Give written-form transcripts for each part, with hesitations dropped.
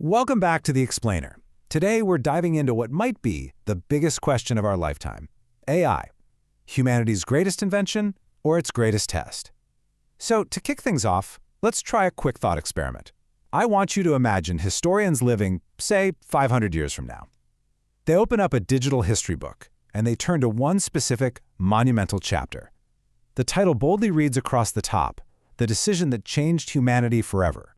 Welcome back to The Explainer. Today we're diving into what might be the biggest question of our lifetime: AI. Humanity's greatest invention or its greatest test? So, to kick things off, let's try a quick thought experiment. I want you to imagine historians living, say, 500 years from now. They open up a digital history book, and they turn to one specific, monumental chapter. The title boldly reads across the top, "The decision that changed humanity forever."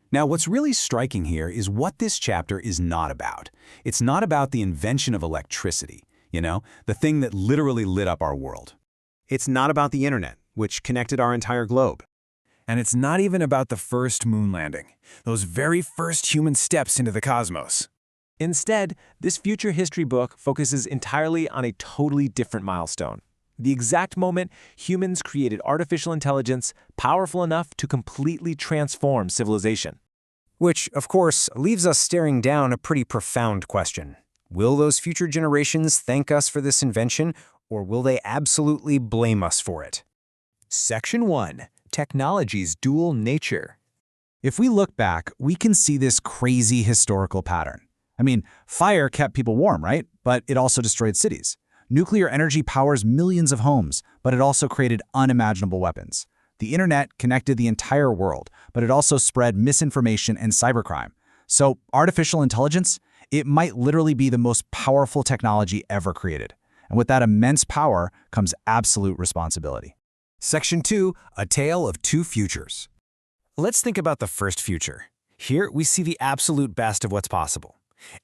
Now, what's really striking here is what this chapter is not about. It's not about the invention of electricity, the thing that literally lit up our world. It's not about the internet, which connected our entire globe. And it's not even about the first moon landing, those very first human steps into the cosmos. Instead, this future history book focuses entirely on a totally different milestone: the exact moment humans created artificial intelligence powerful enough to completely transform civilization. Which, of course, leaves us staring down a pretty profound question. Will those future generations thank us for this invention, or will they absolutely blame us for it? Section 1. Technology's dual nature. If we look back, we can see this crazy historical pattern. Fire kept people warm, right? But it also destroyed cities. Nuclear energy powers millions of homes, but it also created unimaginable weapons. The internet connected the entire world, but it also spread misinformation and cybercrime. So artificial intelligence, it might literally be the most powerful technology ever created. And with that immense power comes absolute responsibility. Section 2. A tale of two futures. Let's think about the first future. Here, we see the absolute best of what's possible.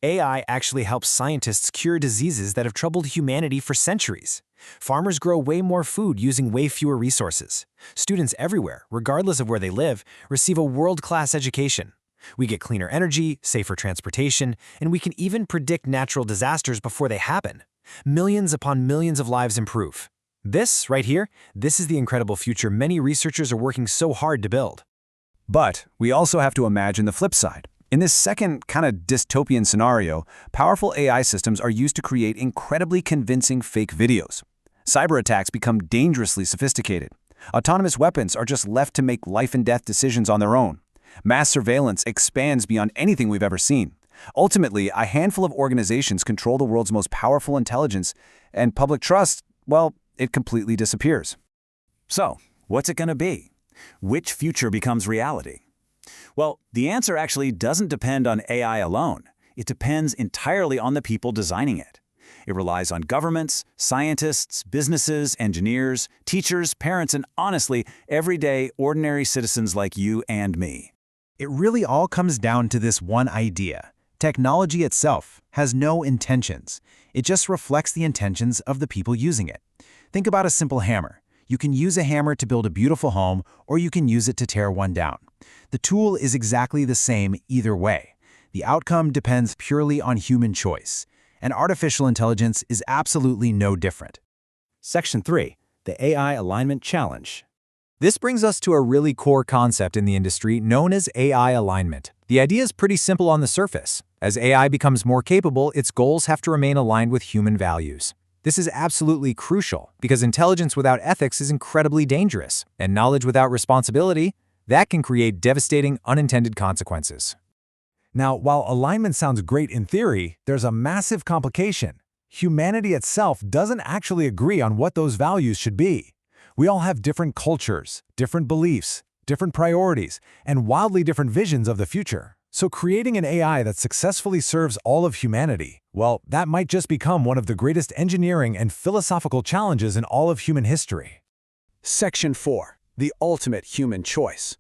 AI actually helps scientists cure diseases that have troubled humanity for centuries. Farmers grow way more food using way fewer resources. Students everywhere, regardless of where they live, receive a world-class education. We get cleaner energy, safer transportation, and we can even predict natural disasters before they happen. Millions upon millions of lives improve. This, right here, this is the incredible future many researchers are working so hard to build. But we also have to imagine the flip side. In this second kind of dystopian scenario, powerful AI systems are used to create incredibly convincing fake videos. Cyber attacks become dangerously sophisticated. Autonomous weapons are just left to make life and death decisions on their own. Mass surveillance expands beyond anything we've ever seen. Ultimately, a handful of organizations control the world's most powerful intelligence, and public trust, well, it completely disappears. So, what's it going to be? Which future becomes reality? Well, the answer actually doesn't depend on AI alone. It depends entirely on the people designing it. It relies on governments, scientists, businesses, engineers, teachers, parents, and honestly, everyday, ordinary citizens like you and me. It really all comes down to this one idea. Technology itself has no intentions. It just reflects the intentions of the people using it. Think about a simple hammer. You can use a hammer to build a beautiful home, or you can use it to tear one down. The tool is exactly the same either way. The outcome depends purely on human choice. And artificial intelligence is absolutely no different. Section 3. The AI Alignment Challenge. This brings us to a really core concept in the industry known as AI alignment. The idea is pretty simple on the surface. As AI becomes more capable, its goals have to remain aligned with human values. This is absolutely crucial because intelligence without ethics is incredibly dangerous, and knowledge without responsibility, that can create devastating unintended consequences. Now, while alignment sounds great in theory, there's a massive complication. Humanity itself doesn't actually agree on what those values should be. We all have different cultures, different beliefs, different priorities, and wildly different visions of the future. So creating an AI that successfully serves all of humanity, well, that might just become one of the greatest engineering and philosophical challenges in all of human history. Section 4. The ultimate human choice.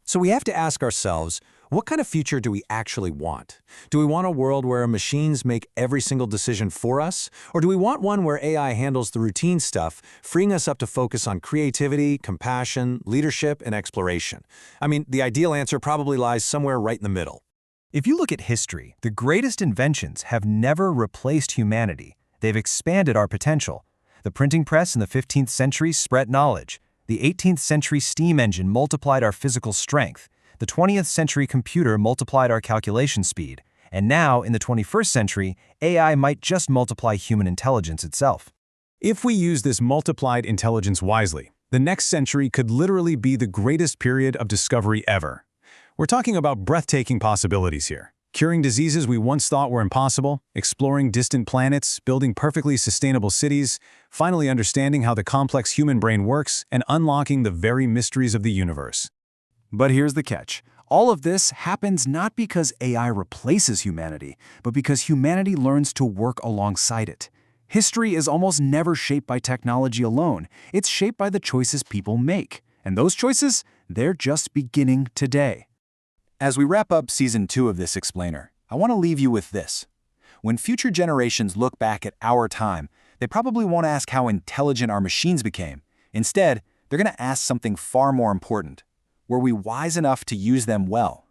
So we have to ask ourselves, what kind of future do we actually want? Do we want a world where machines make every single decision for us? Or do we want one where AI handles the routine stuff, freeing us up to focus on creativity, compassion, leadership, and exploration? The ideal answer probably lies somewhere right in the middle. If you look at history, the greatest inventions have never replaced humanity. They've expanded our potential. The printing press in the 15th century spread knowledge. The 18th century steam engine multiplied our physical strength. The 20th century computer multiplied our calculation speed, and now, in the 21st century, AI might just multiply human intelligence itself. If we use this multiplied intelligence wisely, the next century could literally be the greatest period of discovery ever. We're talking about breathtaking possibilities here. Curing diseases we once thought were impossible, exploring distant planets, building perfectly sustainable cities, finally understanding how the complex human brain works, and unlocking the very mysteries of the universe. But here's the catch. All of this happens not because AI replaces humanity, but because humanity learns to work alongside it. History is almost never shaped by technology alone. It's shaped by the choices people make. And those choices, they're just beginning today. As we wrap up Season 2 of this explainer, I want to leave you with this. When future generations look back at our time, they probably won't ask how intelligent our machines became. Instead, they're going to ask something far more important. Were we wise enough to use them well?